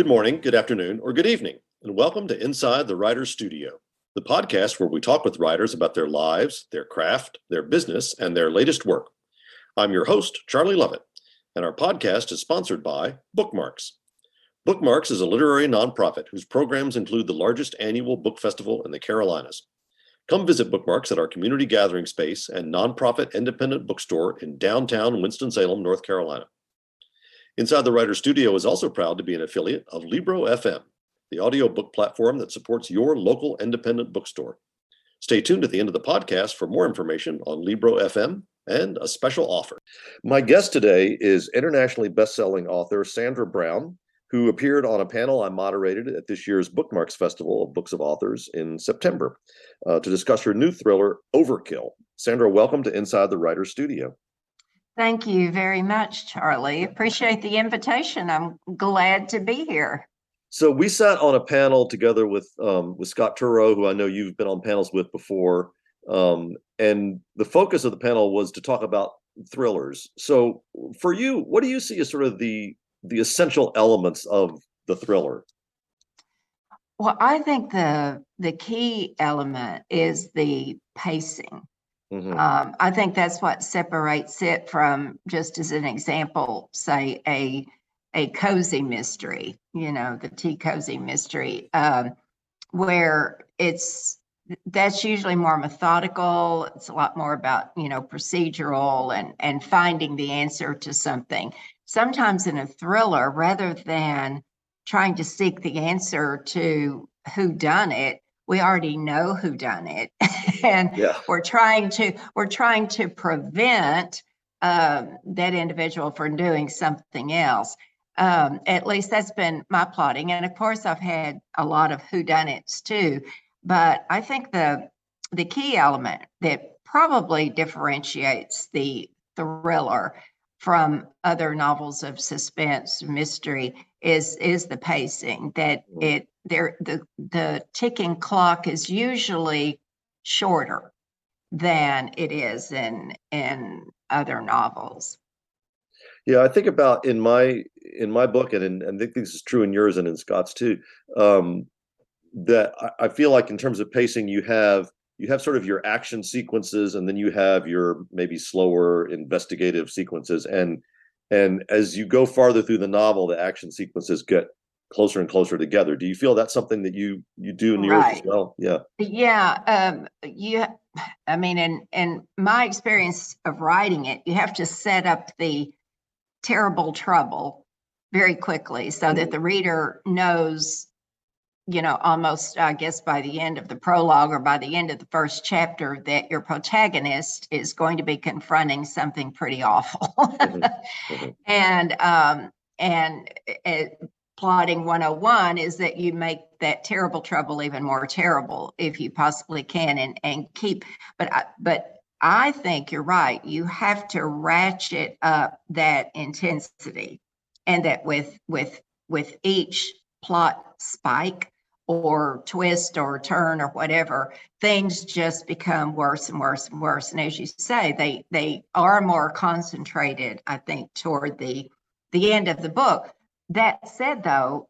morning, good afternoon, or good evening, and welcome to Inside the Writer's Studio, the podcast where we talk with writers about their lives, their craft, their business, and their latest work. I'm your host, Charlie Lovett, and our podcast is sponsored by Bookmarks. Bookmarks is a literary nonprofit whose programs include the largest annual book festival in the Carolinas. Come visit Bookmarks at our community gathering space and nonprofit independent bookstore in downtown Winston-Salem, North Carolina. Inside the Writer's Studio is also proud to be an affiliate of Libro FM, the audiobook platform that supports your local independent bookstore. Stay tuned at the end of the podcast for more information on Libro FM and a special offer. My guest today is internationally best-selling author Sandra Brown, who appeared on a panel I moderated at this year's Bookmarks Festival of Books of Authors in September to discuss her new thriller, Overkill. Sandra, welcome to Inside the Writer's Studio. Thank you very much, Charlie. Appreciate the invitation. I'm glad to be here. So we sat on a panel together with Scott Turow, who I know you've been on panels with before, and the focus of the panel was to talk about thrillers. So for you, what do you see as sort of the essential elements of the thriller? Well, I think the key element is the pacing. Mm-hmm. I think that's what separates it from, just as an example, say a cozy mystery, the tea cozy mystery, where that's usually more methodical. It's a lot more about, procedural and finding the answer to something. Sometimes in a thriller, rather than trying to seek the answer to who done it, we already know who done it, and we're trying to prevent that individual from doing something else. At least that's been my plotting, and of course I've had a lot of whodunits too. But I think the key element that probably differentiates the thriller from other novels of suspense, mystery, is the pacing. That the ticking clock is usually shorter than it is in other novels. Yeah, I think about in my book, and I think this is true in yours and in Scott's too, that I feel like in terms of pacing, you have sort of your action sequences, and then you have your maybe slower investigative sequences, and as you go farther through the novel, the action sequences get closer and closer together. Do you feel that's something that you do in yours as well? Yeah. I mean, in my experience of writing it, you have to set up the terrible trouble very quickly so that the reader knows, almost, I guess, by the end of the prologue or by the end of the first chapter, that your protagonist is going to be confronting something pretty awful. Mm-hmm. And plotting 101 is that you make that terrible trouble even more terrible if you possibly can, and keep. But I think you're right. You have to ratchet up that intensity, and that with each plot spike or twist or turn or whatever, things just become worse and worse and worse. And as you say, they are more concentrated, I think, toward the end of the book. That said, though,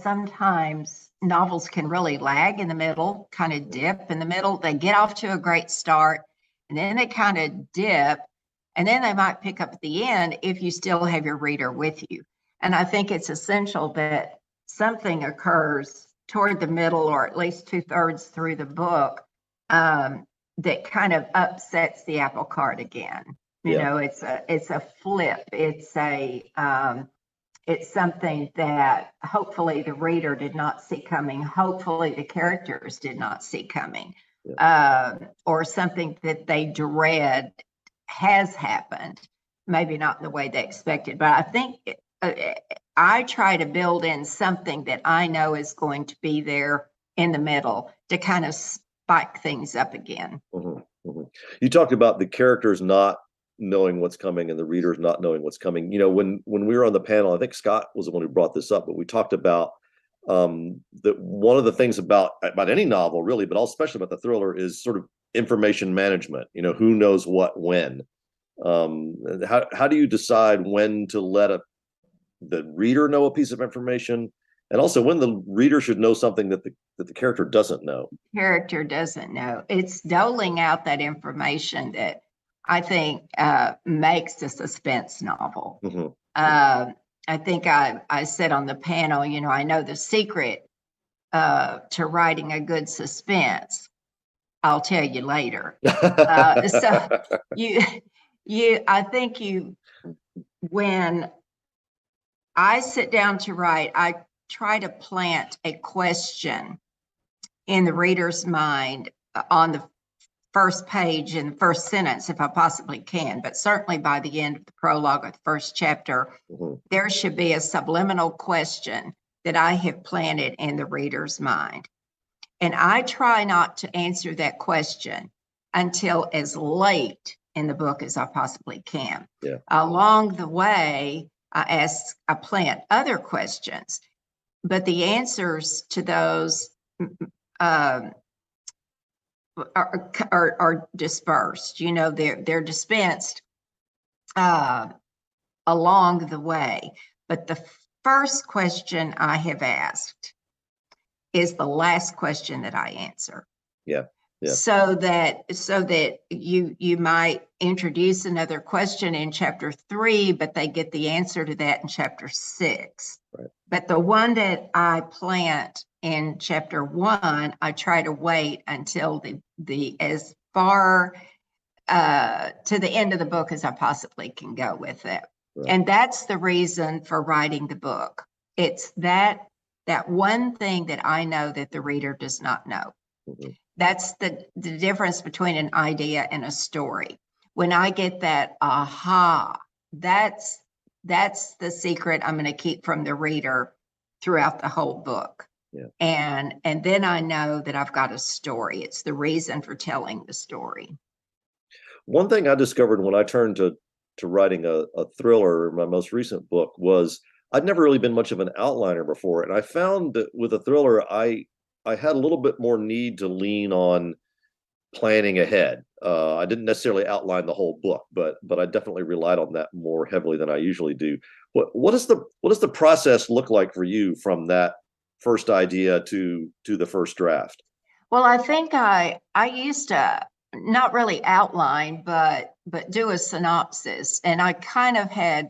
sometimes novels can really lag in the middle, kind of dip in the middle. They get off to a great start, and then they kind of dip, and then they might pick up at the end if you still have your reader with you. And I think it's essential that something occurs toward the middle, or at least 2/3 through the book, that kind of upsets the apple cart again. It's a flip. It's something that hopefully the reader did not see coming. Hopefully the characters did not see coming, or something that they dread has happened. Maybe not in the way they expected, but I think I try to build in something that I know is going to be there in the middle to kind of spike things up again. Mm-hmm. Mm-hmm. You talked about the characters not knowing what's coming and the readers not knowing what's coming. When we were on the panel, I think Scott was the one who brought this up, but we talked about that one of the things about any novel really, but especially about the thriller, is sort of information management. Who knows what when. How do you decide when to let the reader know a piece of information, and also when the reader should know something that the character doesn't know. Character doesn't know. It's doling out that information that I think makes a suspense novel. I think I said on the panel, I know the secret to writing a good suspense. I'll tell you later. So I think when I sit down to write, I try to plant a question in the reader's mind on the first page in the first sentence, if I possibly can, but certainly by the end of the prologue or the first chapter, there should be a subliminal question that I have planted in the reader's mind. And I try not to answer that question until as late in the book as I possibly can. Yeah. Along the way, I plant other questions, but the answers to those are dispersed. They're dispensed along the way. But the first question I have asked is the last question that I answer. Yeah. So that you might introduce another question in chapter 3, but they get the answer to that in chapter 6. Right. But the one that I plant in chapter 1, I try to wait until the as far to the end of the book as I possibly can go with it. Right. And that's the reason for writing the book. It's that one thing that I know that the reader does not know. That's the difference between an idea and a story. When I get that aha, that's the secret I'm going to keep from the reader throughout the whole book. Yeah. And then I know that I've got a story. It's the reason for telling the story. One thing I discovered when I turned to writing a thriller, my most recent book, was I'd never really been much of an outliner before. And I found that with a thriller, I had a little bit more need to lean on planning ahead. I didn't necessarily outline the whole book, but I definitely relied on that more heavily than I usually do. What does the process look like for you from that first idea to the first draft? Well, I think I used to not really outline, but do a synopsis, and I kind of had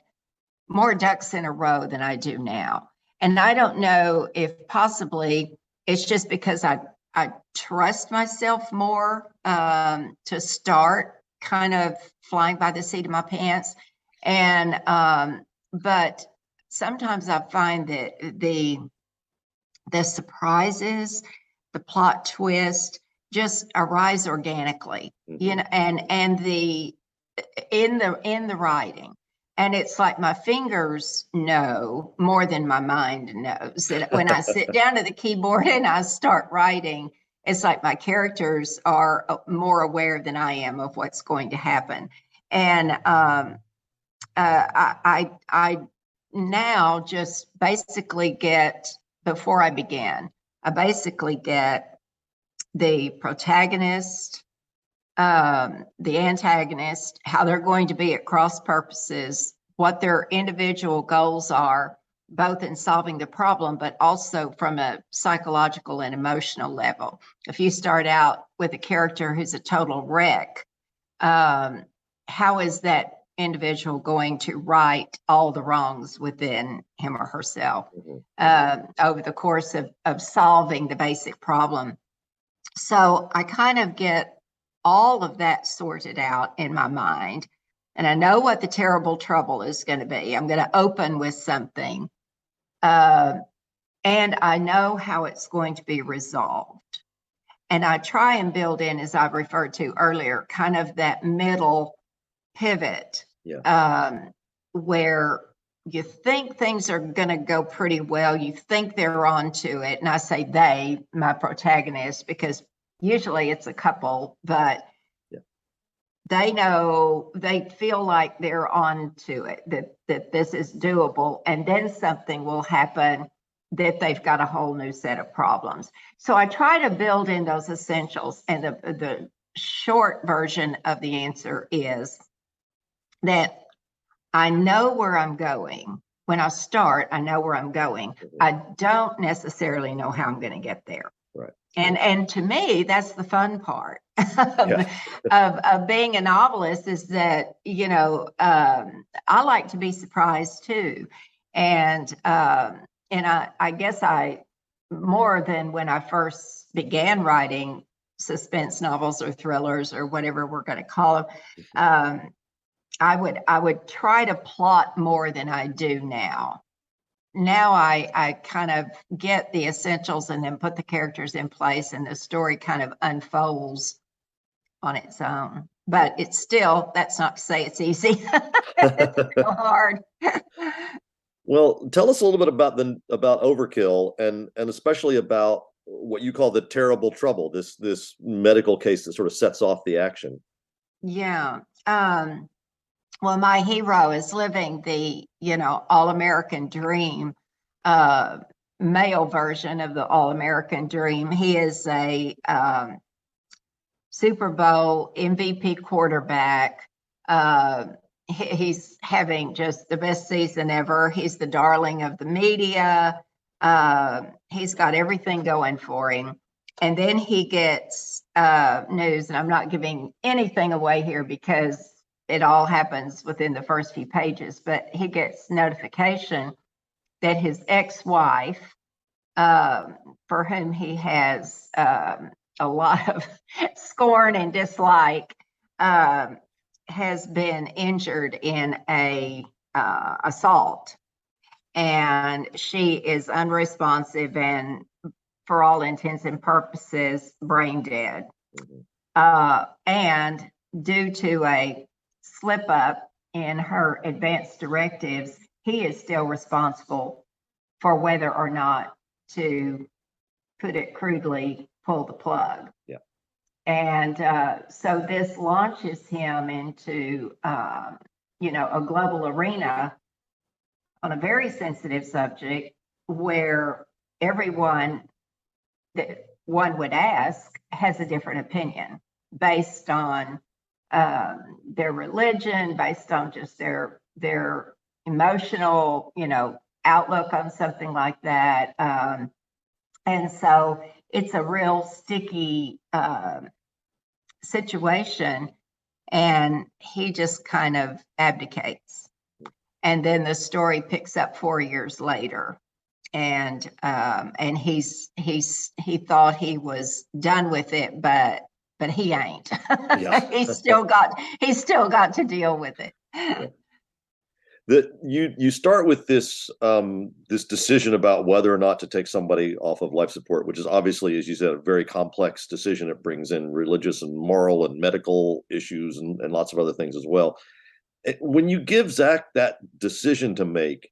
more ducks in a row than I do now. And I don't know if possibly it's just because I trust myself more to start kind of flying by the seat of my pants. And but sometimes I find that the surprises, the plot twist just arise organically, and in the writing. And it's like my fingers know more than my mind knows. That when I sit down to the keyboard and I start writing, it's like my characters are more aware than I am of what's going to happen. And I now just basically get, before I begin, I basically get the protagonist, the antagonist, how they're going to be at cross purposes, what their individual goals are, both in solving the problem, but also from a psychological and emotional level. If you start out with a character who's a total wreck, how is that individual going to right all the wrongs within him or herself over the course of solving the basic problem? So I kind of get all of that sorted out in my mind, and I know what the terrible trouble is going to be. I'm going to open with something, and I know how it's going to be resolved. And I try and build in, as I've referred to earlier, kind of that middle pivot, where you think things are going to go pretty well. You think they're onto it. And I say they, my protagonist, because usually it's a couple, but they know, they feel like they're onto it, that this is doable. And then something will happen that they've got a whole new set of problems. So I try to build in those essentials. And the short version of the answer is that I know where I'm going. when I start, I know where I'm going. I don't necessarily know how I'm going to get there. Right. And to me, that's the fun part Yeah. of being a novelist, is that, I like to be surprised too. And I guess more than when I first began writing suspense novels or thrillers or whatever we're going to call them, I would try to plot more than I do now. Now I kind of get the essentials and then put the characters in place, and the story kind of unfolds on its own. But it's still, that's not to say it's easy. It's still hard. Well, tell us a little bit about Overkill, and especially about what you call the terrible trouble, this medical case that sort of sets off the action. Yeah. Well, my hero is living the, all-American dream, male version of the all-American dream. He is a Super Bowl MVP quarterback. He's having just the best season ever. He's the darling of the media. He's got everything going for him. And then he gets news, and I'm not giving anything away here because it all happens within the first few pages, but he gets notification that his ex-wife, for whom he has a lot of scorn and dislike, has been injured in a assault, and she is unresponsive and, for all intents and purposes, brain dead. And due to a slip up in her advance directives, he is still responsible for whether or not, to put it crudely, pull the plug. Yeah. And so this launches him into, a global arena on a very sensitive subject, where everyone that one would ask has a different opinion based on their religion, based on just their emotional, outlook on something like that. And so it's a real sticky situation, and he just kind of abdicates. And then the story picks up 4 years later, and he thought he was done with it, but he ain't. Yeah. He's still got to deal with it. Yeah. That you start with this this decision about whether or not to take somebody off of life support, which is obviously, as you said, a very complex decision. It brings in religious and moral and medical issues and lots of other things as well. When you give Zach that decision to make,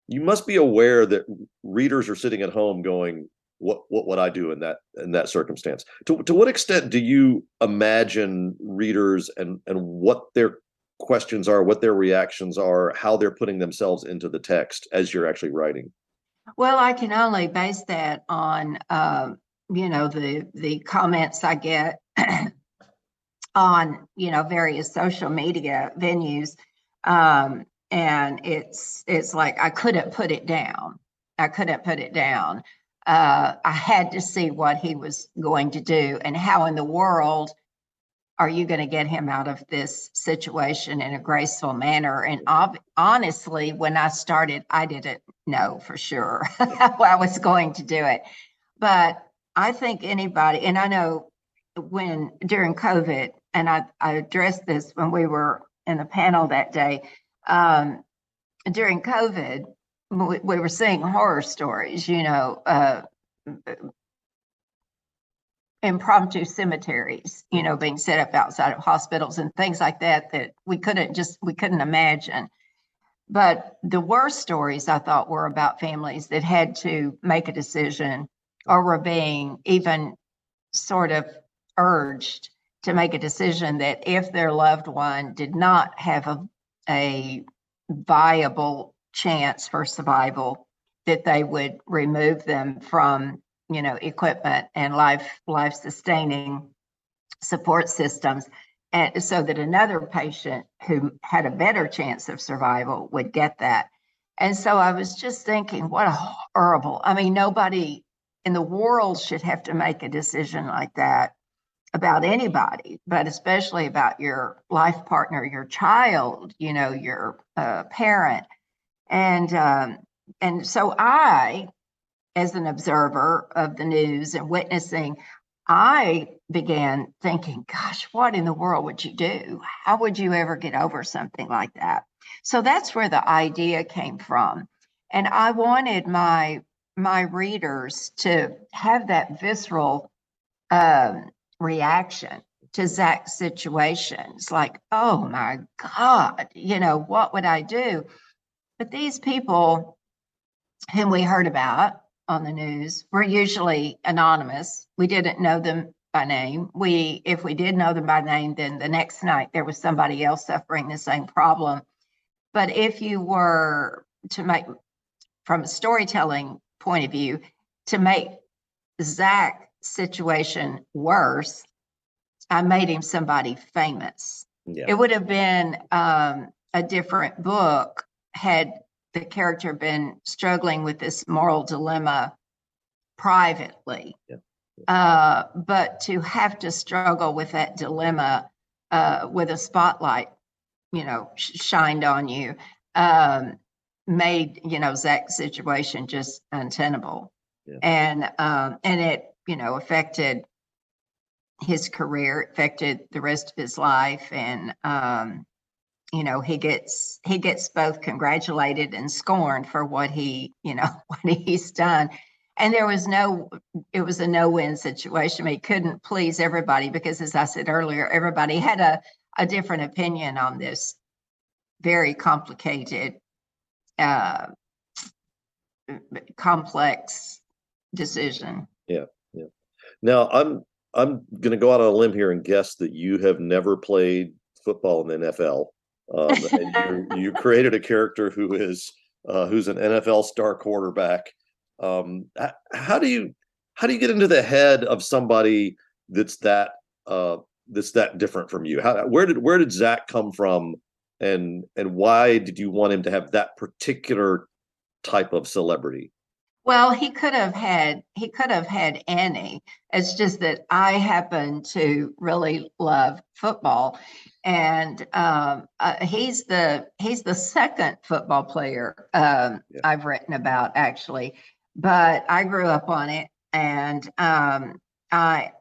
you must be aware that readers are sitting at home going, what would I do in that circumstance? To what extent do you imagine readers and what their questions are, what their reactions are, how they're putting themselves into the text as you're actually writing? Well, I can only base that on the comments I get on various social media venues, and it's like I couldn't put it down. I had to see what he was going to do, and how in the world are you going to get him out of this situation in a graceful manner? And honestly, when I started, I didn't know for sure how I was going to do it. But I think anybody, and I know during COVID, and I addressed this when we were in the panel that day, during COVID, we were seeing horror stories, impromptu cemeteries, being set up outside of hospitals and things like that we couldn't imagine. But the worst stories, I thought, were about families that had to make a decision, or were being even sort of urged to make a decision that if their loved one did not have a viable chance for survival, that they would remove them from equipment and life sustaining support systems, and so that another patient who had a better chance of survival would get that. And so I was just thinking, what a horrible, I mean, nobody in the world should have to make a decision like that about anybody, but especially about your life partner, your child, your parent. And so I, as an observer of the news and witnessing, I began thinking, gosh, what in the world would you do? How would you ever get over something like that? So that's where the idea came from. And I wanted my readers to have that visceral reaction to Zach's situation. It's like, oh my God, what would I do? But these people whom we heard about on the news were usually anonymous. We didn't know them by name. If we did know them by name, then the next night there was somebody else suffering the same problem. But if you were to make, from a storytelling point of view, to make Zach's situation worse, I made him somebody famous. Yeah. It would have been a different book had the character been struggling with this moral dilemma privately. Yeah. But to have to struggle with that dilemma with a spotlight, shined on you, made, Zach's situation just untenable. Yeah. And it, affected his career, affected the rest of his life. And, he gets both congratulated and scorned for what what he's done. And it was a no-win situation. He couldn't please everybody because, as I said earlier, everybody had a different opinion on this very complicated, complex decision. Yeah. Yeah. Now I'm going to go out on a limb here and guess that you have never played football in the NFL. And you created a character who's an NFL star quarterback. How do you get into the head of somebody that's that different from you? Where did Zach come from, and why did you want him to have that particular type of celebrity? Well, he could have had any. It's just that I happen to really love football, and he's the second football player I've written about, actually. But I grew up on it, and I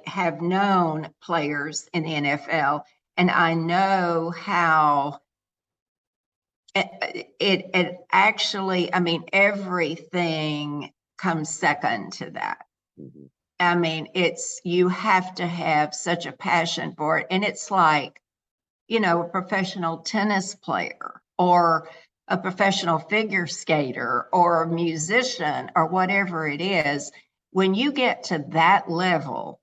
have known players in the NFL, and I know how it actually, I mean, everything comes second to that. Mm-hmm. I mean, you have to have such a passion for it. And it's like, a professional tennis player or a professional figure skater or a musician or whatever it is. When you get to that level,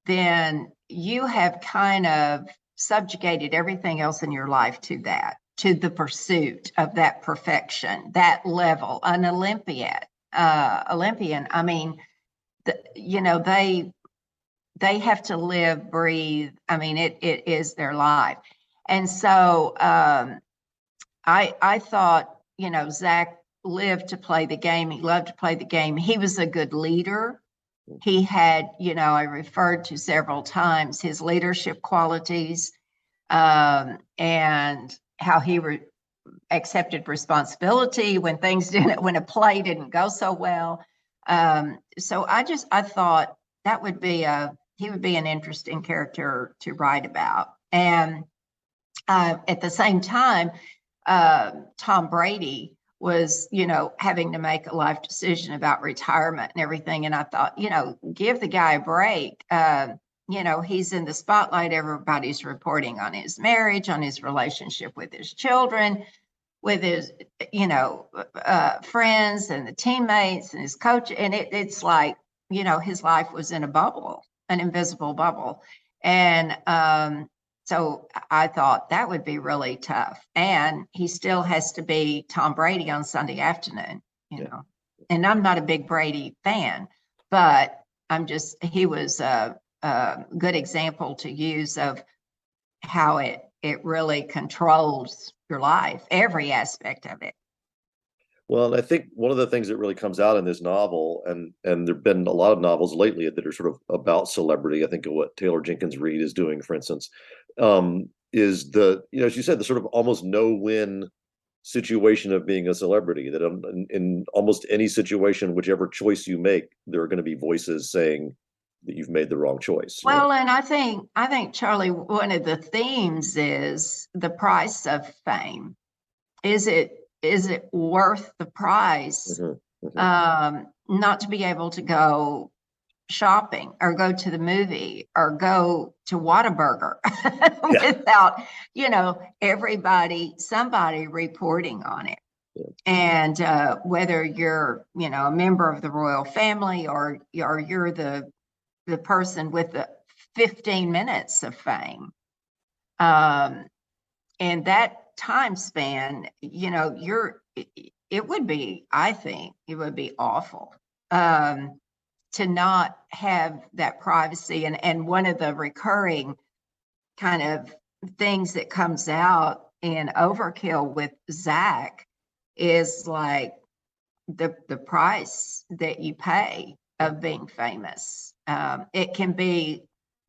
then you have kind of subjugated everything else in your life to the pursuit of that perfection, that level. An Olympian. I mean, they have to live, breathe. I mean, it is their life. And so I thought, Zach lived to play the game. He loved to play the game. He was a good leader. He had, I referred to several times his leadership qualities, and how he accepted responsibility when when a play didn't go so well. So I thought that he would be an interesting character to write about. And at the same time, Tom Brady was, having to make a life decision about retirement and everything. And I thought, give the guy a break. He's in the spotlight. Everybody's reporting on his marriage, on his relationship with his children, with his, friends and the teammates and his coach. And it's like, his life was in a bubble, an invisible bubble. And so I thought that would be really tough. And he still has to be Tom Brady on Sunday afternoon, know. And I'm not a big Brady fan, but he was a good example to use of how it really controls your life, every aspect of it. Well, and I think one of the things that really comes out in this novel, and there've been a lot of novels lately that are sort of about celebrity. I think of what Taylor Jenkins Reid is doing, for instance, is as you said, the sort of almost no-win situation of being a celebrity. That in almost any situation, whichever choice you make, there are going to be voices saying that you've made the wrong choice. Well, and I think Charlie, one of the themes is the price of fame. Is it worth the price? Mm-hmm, mm-hmm. Not to be able to go shopping or go to the movie or go to Whataburger without, somebody reporting on it. Yeah. And whether you're, a member of the royal family or you're the person with the 15 minutes of fame. And that time span, I think it would be awful to not have that privacy. And one of the recurring kind of things that comes out in Overkill with Zach is like the price that you pay of being famous. It can be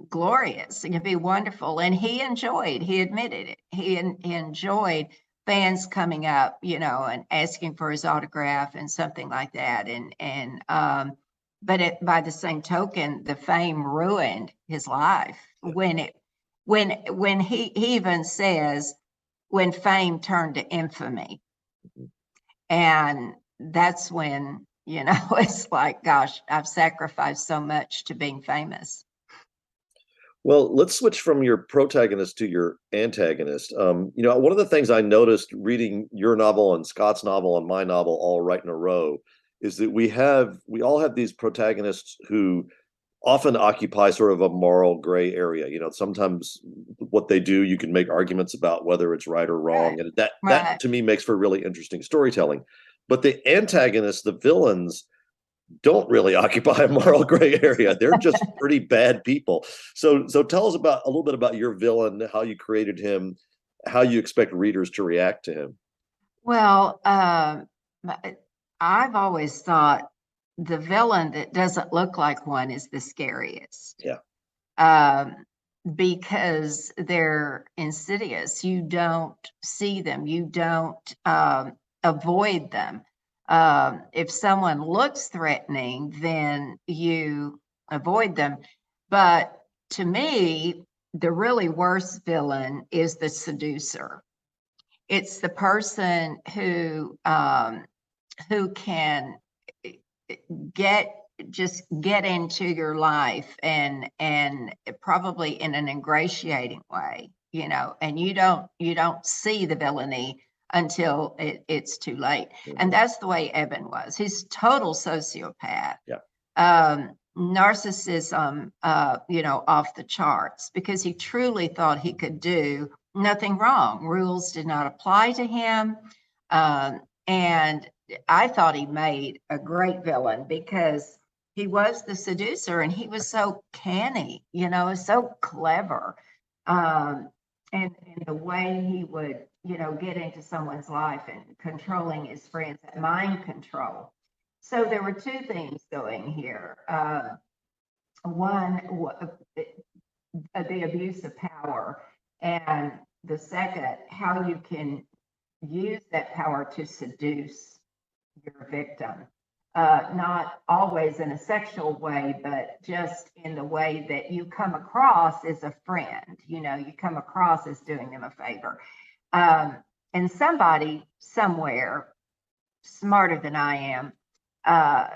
glorious. It can be wonderful. And he admitted it. He enjoyed fans coming up, and asking for his autograph and something like that. But by the same token, the fame ruined his life. When he even says, when fame turned to infamy. And that's when, it's like, gosh, I've sacrificed so much to being famous. Well, let's switch from your protagonist to your antagonist. One of the things I noticed reading your novel and Scott's novel and my novel all right in a row is that we all have these protagonists who often occupy sort of a moral gray area. Sometimes what they do, you can make arguments about whether it's right or wrong. Right. And that to me makes for really interesting storytelling. But the antagonists, the villains, don't really occupy a moral gray area. They're just pretty bad people. So tell us a little bit about your villain, how you created him, how you expect readers to react to him. Well, I've always thought the villain that doesn't look like one is the scariest. Yeah. Because they're insidious. You don't see them. You don't avoid them. If someone looks threatening, then you avoid them. But to me, the really worst villain is the seducer. It's the person who can get into your life and probably in an ingratiating way, and you don't see the villainy until it's too late. Mm-hmm. And that's the way Evan was. He's total sociopath. Yeah. Narcissism, off the charts, because he truly thought he could do nothing wrong. Rules did not apply to him. And I thought he made a great villain because he was the seducer and he was so canny, so clever. And the way he would, get into someone's life and controlling his friends, mind control. So there were two things going here. One, the abuse of power, and the second, how you can use that power to seduce your victim. Not always in a sexual way, but just in the way that you come across as a friend. You come across as doing them a favor. And somebody somewhere smarter than I am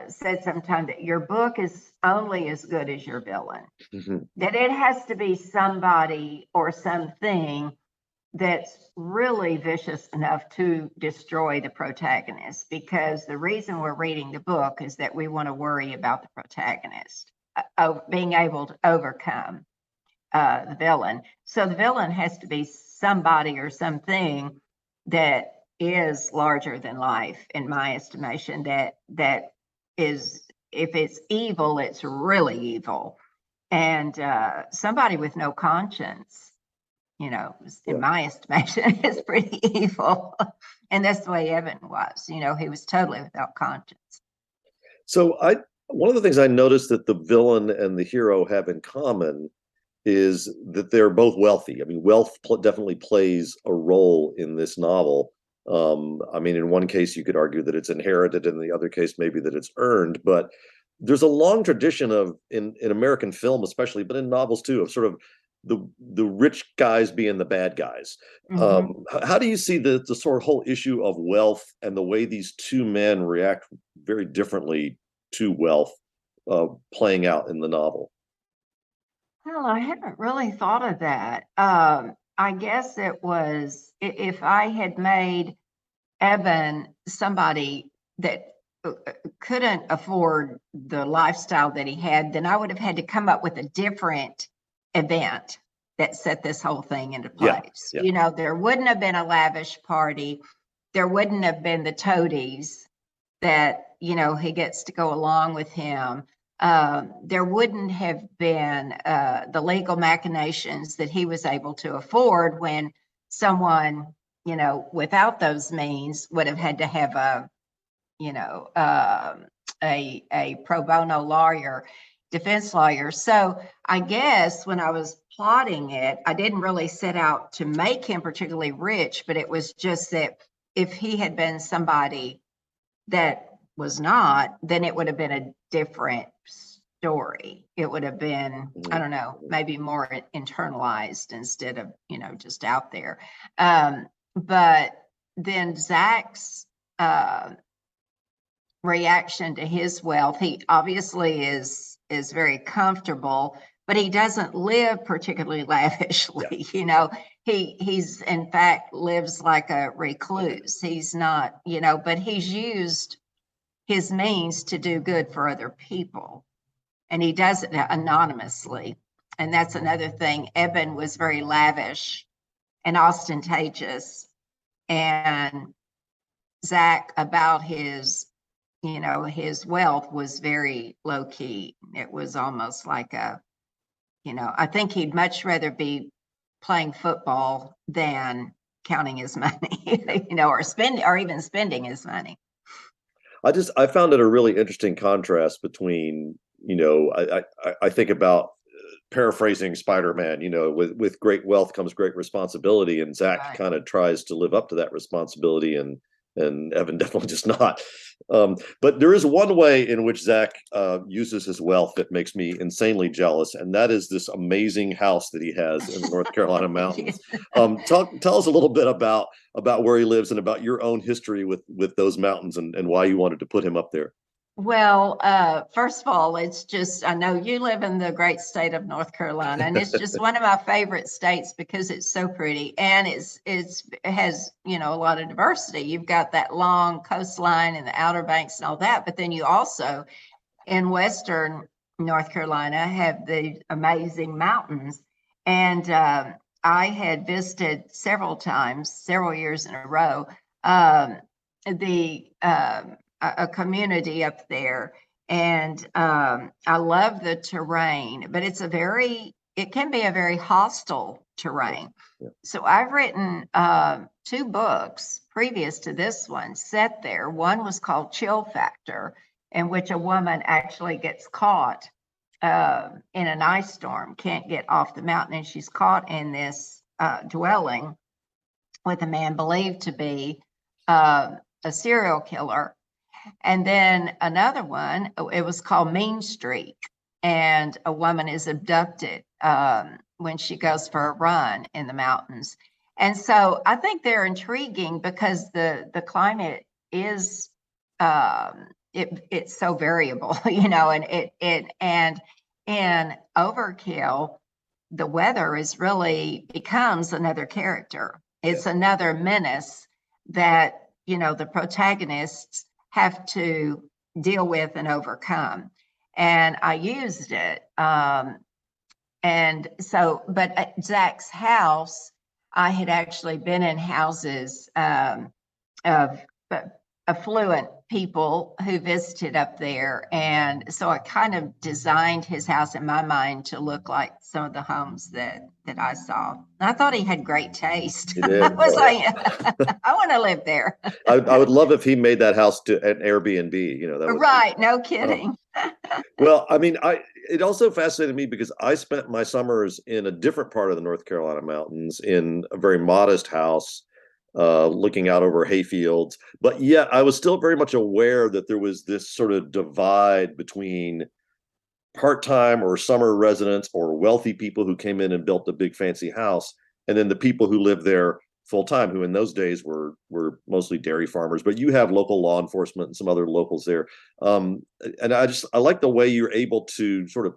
said sometime that your book is only as good as your villain. Mm-hmm. That it has to be somebody or something that's really vicious enough to destroy the protagonist, because the reason we're reading the book is that we want to worry about the protagonist being able to overcome the villain. So the villain has to be somebody or something that is larger than life, in my estimation, that is, if it's evil, it's really evil. And somebody with no conscience, Yeah. in my estimation, is pretty evil. And that's the way Evan was. He was totally without conscience. So one of the things I noticed that the villain and the hero have in common is that they're both wealthy. I mean, wealth definitely plays a role in this novel. I mean, in one case, you could argue that it's inherited, in the other case, maybe that it's earned. But there's a long tradition of in American film, especially, but in novels too, of sort of the rich guys being the bad guys. How do you see the sort of whole issue of wealth and the way these two men react very differently to wealth playing out in the novel? Well, I haven't really thought of that. I guess it was if I had made Evan somebody that couldn't afford the lifestyle that he had, then I would have had to come up with a different event that set this whole thing into place. Yeah. There wouldn't have been a lavish party. There wouldn't have been the toadies that, he gets to go along with him. There wouldn't have been the legal machinations that he was able to afford when someone, without those means would have had to have a pro bono lawyer, defense lawyer. So I guess when I was plotting it, I didn't really set out to make him particularly rich, but it was just that if he had been somebody that was not, then it would have been a different story. It would have been, I don't know, maybe more internalized instead of, just out there. But then Zach's reaction to his wealth, he obviously is very comfortable, but he doesn't live particularly lavishly. He's in fact lives like a recluse. He's not, but he's used his means to do good for other people, and he does it anonymously. And that's another thing. Eben was very lavish and ostentatious, and Zach, about his wealth, was very low key. It was almost like I think he'd much rather be playing football than counting his money, or even spending his money. I found it a really interesting contrast between, I think about paraphrasing Spider-Man, with great wealth comes great responsibility, and Zach kind of tries to live up to that responsibility, and Evan definitely does not. But there is one way in which Zach uses his wealth that makes me insanely jealous, and that is this amazing house that he has in the North Carolina mountains. Tell us a little bit about where he lives and about your own history with those mountains, and why you wanted to put him up there. Well, first of all, it's just, I know you live in the great state of North Carolina, and it's just one of my favorite states because it's so pretty, and it has, a lot of diversity. You've got that long coastline and the Outer Banks and all that, but then you also, in Western North Carolina, have the amazing mountains. And I had visited several times, several years in a row, a community up there, and I love the terrain, but it can be a very hostile terrain. Yeah. So I've written 2 books previous to this one set there. One was called Chill Factor, in which a woman actually gets caught in an ice storm, can't get off the mountain, and she's caught in this dwelling with a man believed to be a serial killer. And then another one, it was called Mean Streak, and a woman is abducted when she goes for a run in the mountains. And so I think they're intriguing because the climate is it's so variable, and in Overkill, the weather becomes another character. It's another menace that the protagonists have to deal with and overcome. And I used it. And so, but at Zach's house, I had actually been in houses of affluent people who visited up there. And so I kind of designed his house in my mind to look like some of the homes that I saw. I thought he had great taste. You I did. was Oh, like, yeah. I want to live there. I would love if he made that house to an Airbnb. That would be. Right. No Um, kidding. well, I mean, it also fascinated me because I spent my summers in a different part of the North Carolina mountains in a very modest house, looking out over hayfields. But yet, I was still very much aware that there was this sort of divide between part-time or summer residents or wealthy people who came in and built a big fancy house, and then the people who lived there full-time, who in those days were mostly dairy farmers. But you have local law enforcement and some other locals there. And I like the way you're able to sort of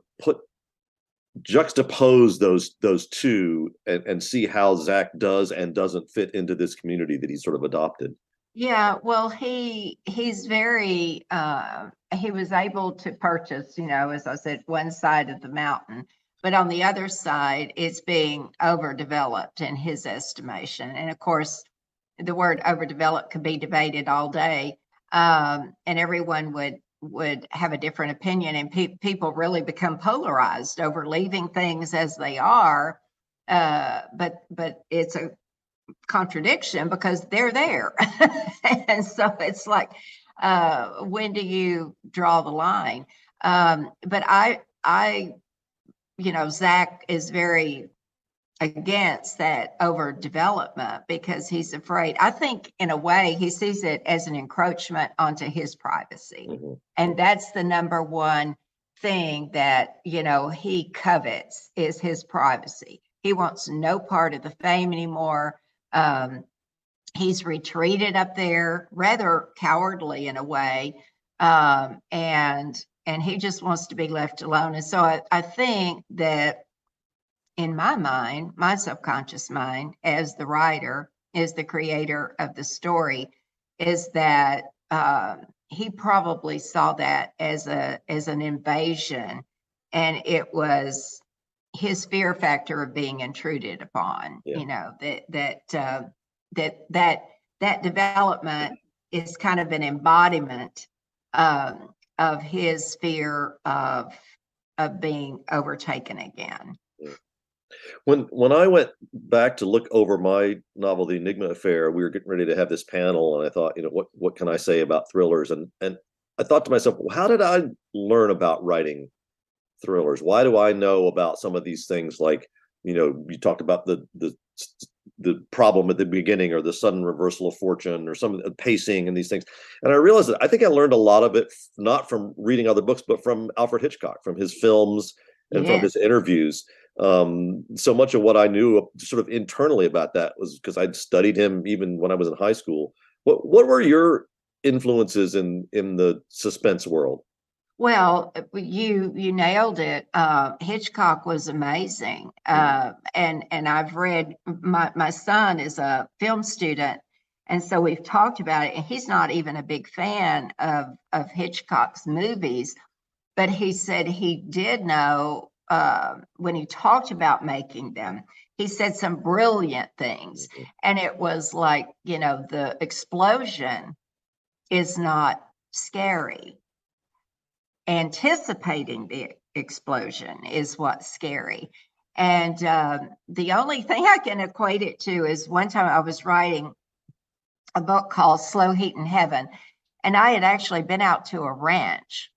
juxtapose those two and see how Zach does and doesn't fit into this community that he's sort of adopted. Yeah, well, he's very he was able to purchase, as I said, one side of the mountain, but on the other side, it's being overdeveloped in his estimation. And of course, the word overdeveloped could be debated all day, and everyone would have a different opinion, and people really become polarized over leaving things as they are. But it's a contradiction because they're there. And so it's like, when do you draw the line? But Zach is very against that overdevelopment because he's afraid. I think in a way he sees it as an encroachment onto his privacy. Mm-hmm. And that's the number one thing that, he covets is his privacy. He wants no part of the fame anymore. He's retreated up there rather cowardly in a way. And he just wants to be left alone. And so I think that in my mind, my subconscious mind, as the writer, as the creator of the story, is that he probably saw that as an invasion, and it was his fear factor of being intruded upon. Yeah. That development is kind of an embodiment of his fear of being overtaken again. When I went back to look over my novel, The Enigma Affair, we were getting ready to have this panel, and I thought, what can I say about thrillers? And I thought to myself, well, how did I learn about writing thrillers? Why do I know about some of these things? Like, you talked about the problem at the beginning, or the sudden reversal of fortune, or some of the pacing and these things. And I realized that I think I learned a lot of it not from reading other books, but from Alfred Hitchcock, from his films and from his interviews. So much of what I knew sort of internally about that was because I'd studied him even when I was in high school. What were your influences in the suspense world? Well, you nailed it. Hitchcock was amazing. And I've read, my son is a film student, and so we've talked about it, and he's not even a big fan of Hitchcock's movies, but he said he did know, when he talked about making them, he said some brilliant things. And it was like, the explosion is not scary. Anticipating the explosion is what's scary. And the only thing I can equate it to is one time I was writing a book called Slow Heat in Heaven, and I had actually been out to a ranch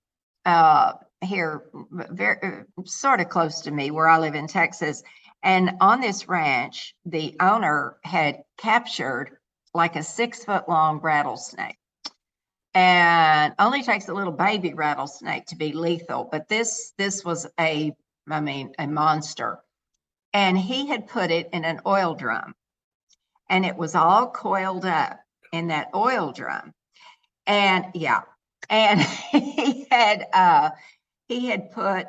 here, very sort of close to me where I live in Texas. And on this ranch, the owner had captured like a 6-foot-long rattlesnake. And only takes a little baby rattlesnake to be lethal, but this was a monster. And he had put it in an oil drum, and it was all coiled up in that oil drum. And he had put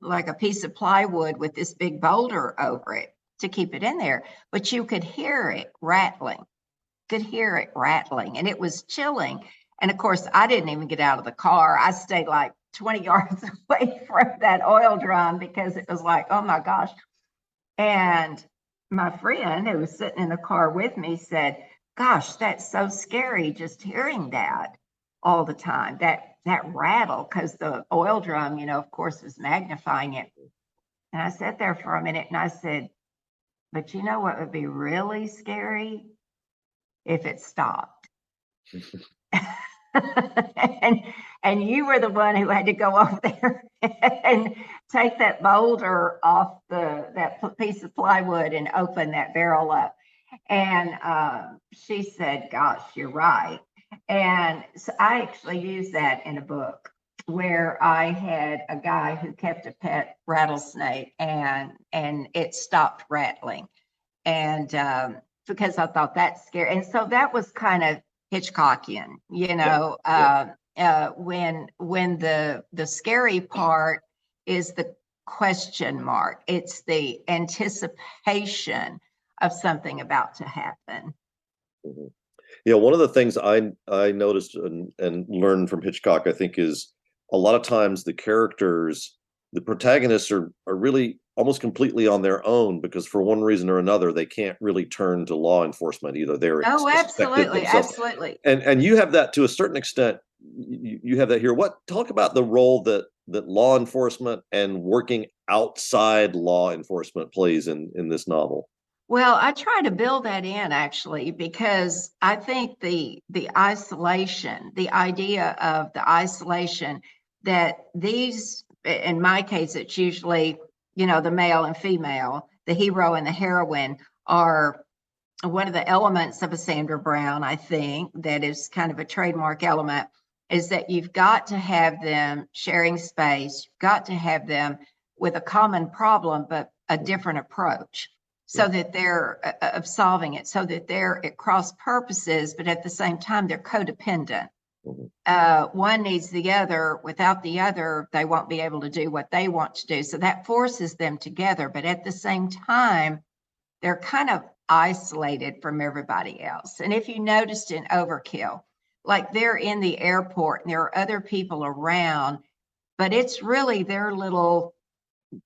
like a piece of plywood with this big boulder over it to keep it in there, but you could hear it rattling, and it was chilling. And of course, I didn't even get out of the car. I stayed like 20 yards away from that oil drum because it was like, oh my gosh. And my friend who was sitting in the car with me said, gosh, that's so scary just hearing that. all the time. That rattle, because the oil drum, of course, was magnifying it. And I sat there for a minute and I said, but you know what would be really scary? If it stopped. and and you were the one who had to go over there and take that boulder off that piece of plywood and open that barrel up. And she said, gosh, you're right. And so I actually used that in a book where I had a guy who kept a pet rattlesnake, and it stopped rattling. And because I thought that's scary. And so that was kind of Hitchcockian, when the scary part is the question mark. It's the anticipation of something about to happen. Mm-hmm. Yeah, one of the things I noticed and learned from Hitchcock, I think, is a lot of times the characters, the protagonists are really almost completely on their own, because for one reason or another, they can't really turn to law enforcement either. They're absolutely, absolutely. And you have that to a certain extent. You have that here. Talk about the role that law enforcement and working outside law enforcement plays in this novel. Well, I try to build that in, actually, because I think the isolation, the idea of the isolation, that these, in my case, it's usually, the male and female, the hero and the heroine, are one of the elements of a Sandra Brown, I think, that is kind of a trademark element, is that you've got to have them sharing space, you've got to have them with a common problem, but a different approach, so that they're of solving it, so that they're at cross purposes, but at the same time, they're codependent. One needs the other. Without the other, they won't be able to do what they want to do. So that forces them together. But at the same time, they're kind of isolated from everybody else. And if you noticed in Overkill, like they're in the airport and there are other people around, but it's really their little,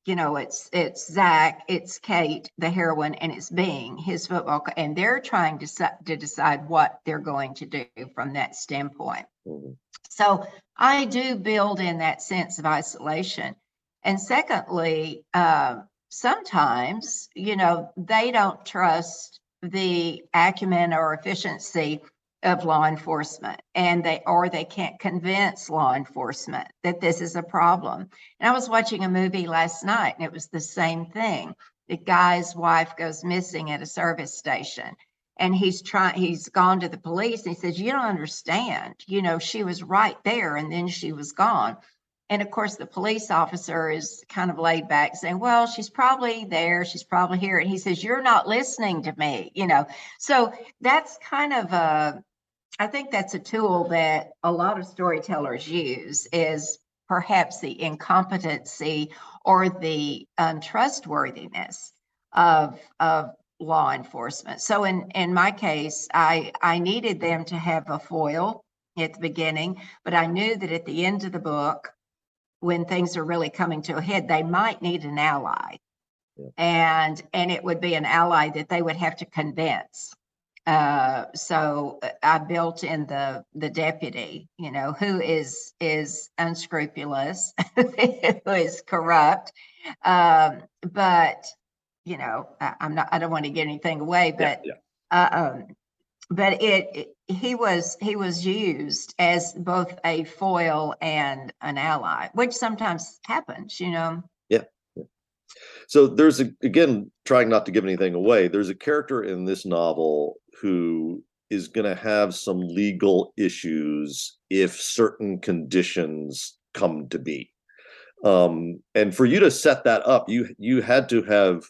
it's Zach, it's Kate, the heroine, and it's Bing, his football, and they're trying to decide what they're going to do from that standpoint. Mm-hmm. So I do build in that sense of isolation. And secondly, sometimes, they don't trust the acumen or efficiency of law enforcement, and they can't convince law enforcement that this is a problem. And I was watching a movie last night, and it was the same thing. The guy's wife goes missing at a service station, and he's gone to the police, and he says, you don't understand, she was right there and then she was gone. And of course, the police officer is kind of laid back, saying, well, she's probably there, she's probably here. And he says, you're not listening to me, So that's kind of I think that's a tool that a lot of storytellers use, is perhaps the incompetency or the untrustworthiness of law enforcement. So in my case, I needed them to have a foil at the beginning, but I knew that at the end of the book, when things are really coming to a head, they might need an ally. Yeah. And it would be an ally that they would have to convince. So I built in the deputy, who is unscrupulous, who is corrupt. But I don't want to give anything away, but but he was used as both a foil and an ally, which sometimes happens, Yeah. So there's again, trying not to give anything away, there's a character in this novel who is going to have some legal issues if certain conditions come to be. And for you to set that up, you had to have,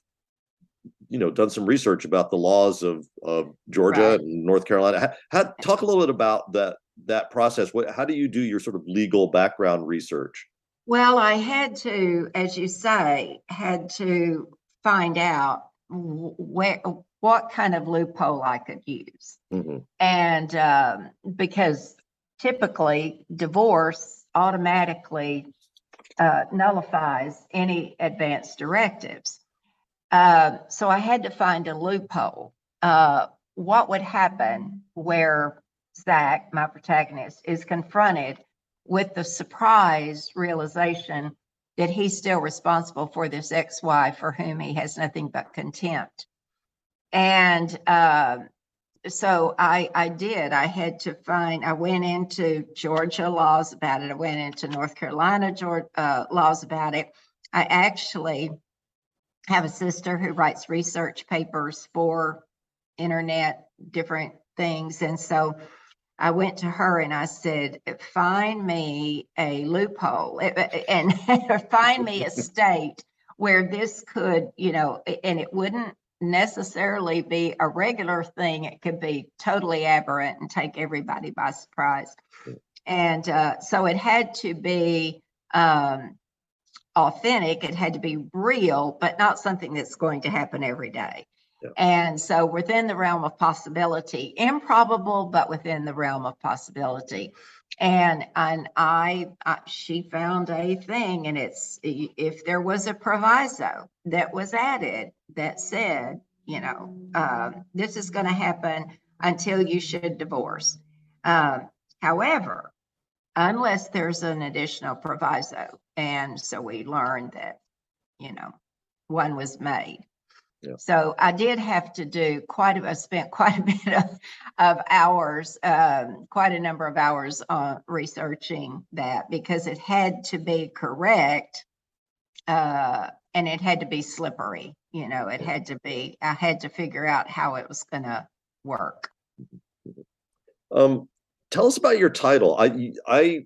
done some research about the laws of Georgia right. and North Carolina. Talk a little bit about that process. How do you do your sort of legal background research? Well, I had to, as you say, find out what kind of loophole I could use. Mm-hmm. And because typically divorce automatically nullifies any advance directives. So I had to find a loophole. What would happen where Zach, my protagonist, is confronted with the surprise realization that he's still responsible for this ex-wife for whom he has nothing but contempt. And so I had to I went into Georgia laws about it. I went into North Carolina laws about it. I actually have a sister who writes research papers for internet, different things. And so I went to her and I said, find me a loophole and find me a state where this could, and it wouldn't necessarily be a regular thing. It could be totally aberrant and take everybody by surprise. And so it had to be authentic. It had to be real, but not something that's going to happen every day. Yeah. And so within the realm of possibility, improbable, but within the realm of possibility. And she found a thing, and it's, if there was a proviso that was added that said, this is going to happen until you should divorce. However, unless there's an additional proviso. And so we learned that, one was made. Yeah. So I did have to do I spent quite a bit of hours, quite a number of hours on researching that, because it had to be correct and it had to be slippery. It had to be, I had to figure out how it was going to work. Tell us about your title. I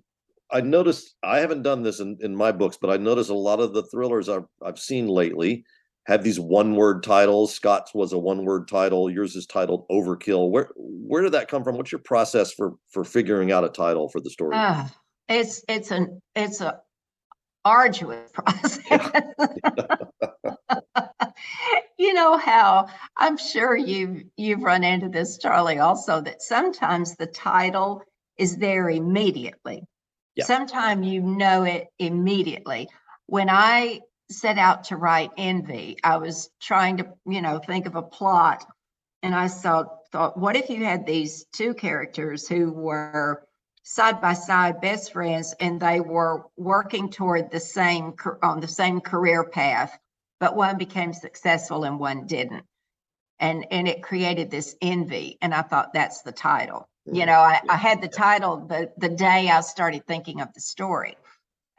noticed, I haven't done this in my books, but I noticed a lot of the thrillers I've seen lately have these one-word titles. Scott's was a one-word title. Yours is titled Overkill. Where did that come from? What's your process for figuring out a title for the story? It's a arduous process. You know how, I'm sure you've run into this, Charlie, also, that sometimes the title is there immediately. Yeah. Sometimes it immediately. When I set out to write Envy, I was trying to, think of a plot, and I thought, what if you had these two characters who were side by side best friends, and they were working toward on the same career path, but one became successful and one didn't, and it created this envy. And I thought, that's the title. I had the title the day I started thinking of the story.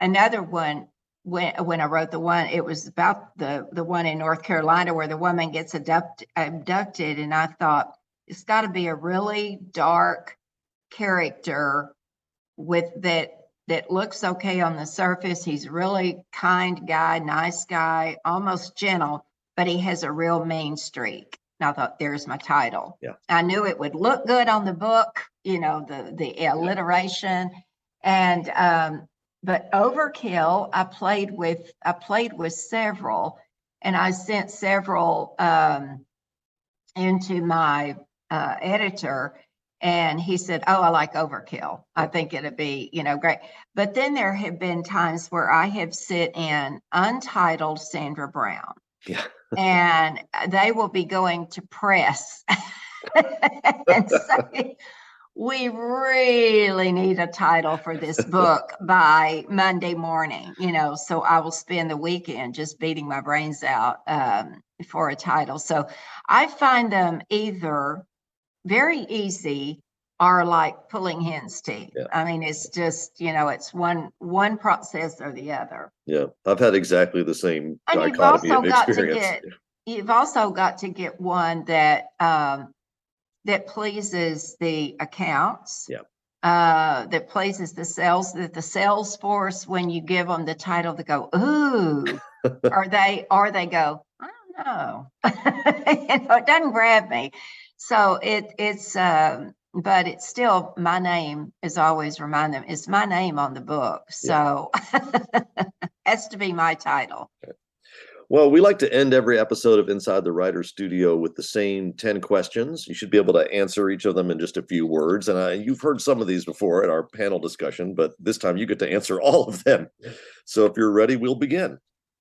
Another one, when I wrote the one, it was about the one in North Carolina where the woman gets abducted, and I thought, it's got to be a really dark character that looks okay on the surface. He's a really kind guy, nice guy, almost gentle, but he has a real mean streak. And I thought, there's my title. Yeah. I knew it would look good on the book, the alliteration. And but Overkill, I played with several, and I sent several into my editor. And he said, oh, I like Overkill. I think it'd be, great. But then there have been times where I have sit in untitled Sandra Brown. Yeah. And they will be going to press and say, we really need a title for this book by Monday morning, so I will spend the weekend just beating my brains out for a title. So I find them either very easy or like pulling hen's teeth. Yeah. I mean, it's just, it's one process or the other. Yeah, I've had exactly the same dichotomy of experience. You've also got to get one that that pleases the accounts. Yeah. That pleases the sales, that the sales force, when you give them the title, they go, ooh, or they go, I don't know. It doesn't grab me. So it's but it's still, my name is always, remind them, it's my name on the book. So has to be my title. Okay. Well, we like to end every episode of Inside the Writer's Studio with the same 10 questions. You should be able to answer each of them in just a few words. And you've heard some of these before at our panel discussion, but this time you get to answer all of them. So if you're ready, we'll begin.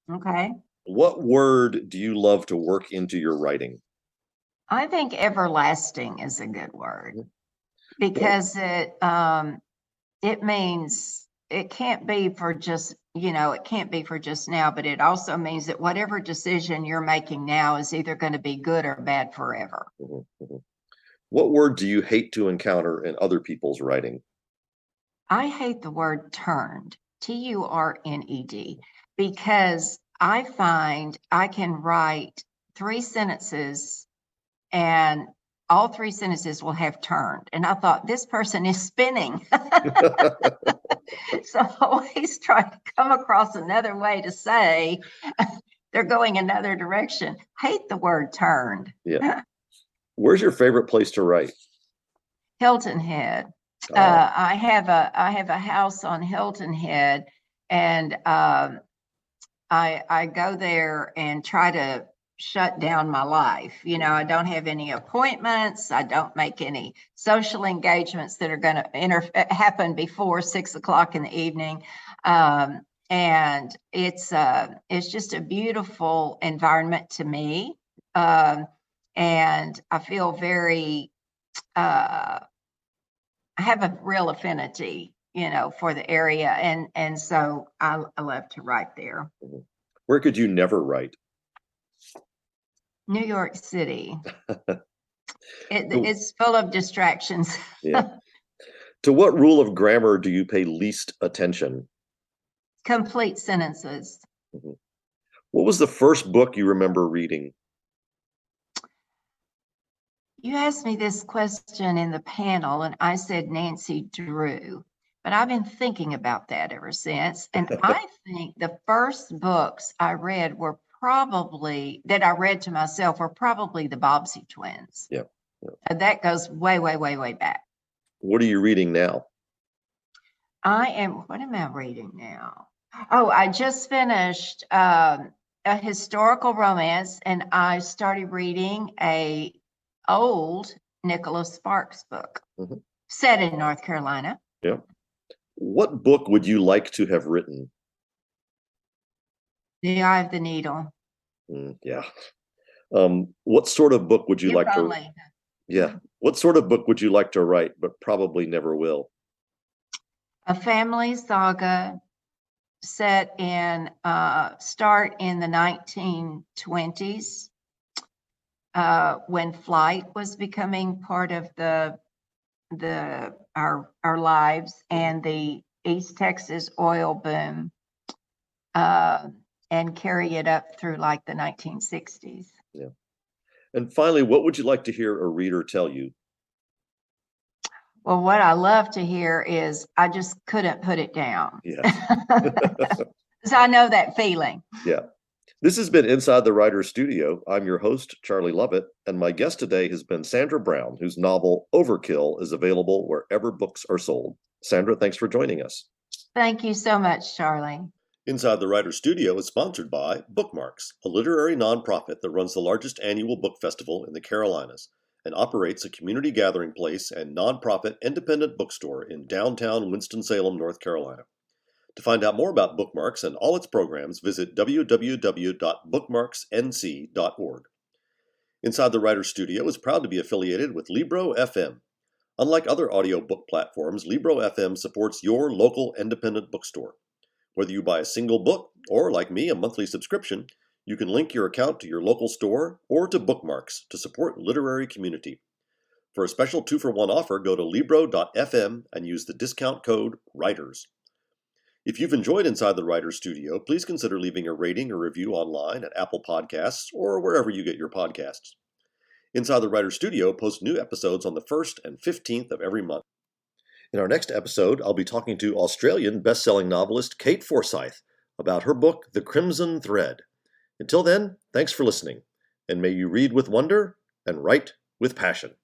Okay. What word do you love to work into your writing? I think everlasting is a good word. because it means it can't be for just, it can't be for just now, but it also means that whatever decision you're making now is either going to be good or bad forever. Mhm, mhm. What word do you hate to encounter in other people's writing? I hate the word turned, Turned, because I find I can write 3 sentences and all 3 sentences will have turned. And I thought, this person is spinning. So I always try to come across another way to say they're going another direction. Hate the word turned. Yeah. Where's your favorite place to write? Hilton Head. Ah, I have a house on Hilton Head, and I go there and try to shut down my life. I don't have any appointments. I don't make any social engagements that are going to happen before 6 o'clock in the evening. And it's just a beautiful environment to me. And I feel very, I have a real affinity, for the area. And so I love to write there. mhm. Where could you never write? New York City. To- It's full of distractions. yeah. To what rule of grammar do you pay least attention? Complete sentences. Mhm. What was the first book you remember reading? You asked me this question in the panel, and I said Nancy Drew, but I've been thinking about that ever since. And I think the first books I read that I read to myself were probably the Bobbsey twins. Yeah. Yeah. And that goes way, way, way, way back. What are you reading now? What am I reading now? Oh, I just finished a historical romance, and I started reading a old Nicholas Sparks book Mhm. set in North Carolina. Yeah. What book would you like to have written? The Eye of the Needle. Yeah. What sort of book would you If like to? only. Yeah. What sort of book would you like to write, but probably never will? A family saga set start in the 1920s, when flight was becoming part of our lives, and the East Texas oil boom, and carry it up through like the 1960s. Yeah. And finally, what would you like to hear a reader tell you? Well, what I love to hear is I just couldn't put it down. Yes. So I know that feeling. Yeah. This has been Inside the Writer's Studio. I'm your host, Charlie Lovett, and my guest today has been Sandra Brown, whose novel Overkill is available wherever books are sold. Sandra, thanks for joining us. Thank you so much, Charlie. Inside the Writer's Studio is sponsored by Bookmarks, a literary nonprofit that runs the largest annual book festival in the Carolinas and operates a community gathering place and nonprofit independent bookstore in downtown Winston-Salem, North Carolina. To find out more about Bookmarks and all its programs, visit www.bookmarksnc.org. Inside the Writer's Studio is proud to be affiliated with Libro FM. Unlike other audiobook platforms, Libro FM supports your local independent bookstore. Whether you buy a single book or, like me, a monthly subscription, you can link your account to your local store or to Bookmarks to support literary community. For a special 2-for-1 offer, go to Libro.fm and use the discount code WRITERS. If you've enjoyed Inside the Writer's Studio, please consider leaving a rating or review online at Apple Podcasts or wherever you get your podcasts. Inside the Writer's Studio posts new episodes on the 1st and 15th of every month. In our next episode, I'll be talking to Australian best-selling novelist Kate Forsyth about her book, The Crimson Thread. Until then, thanks for listening, and may you read with wonder and write with passion.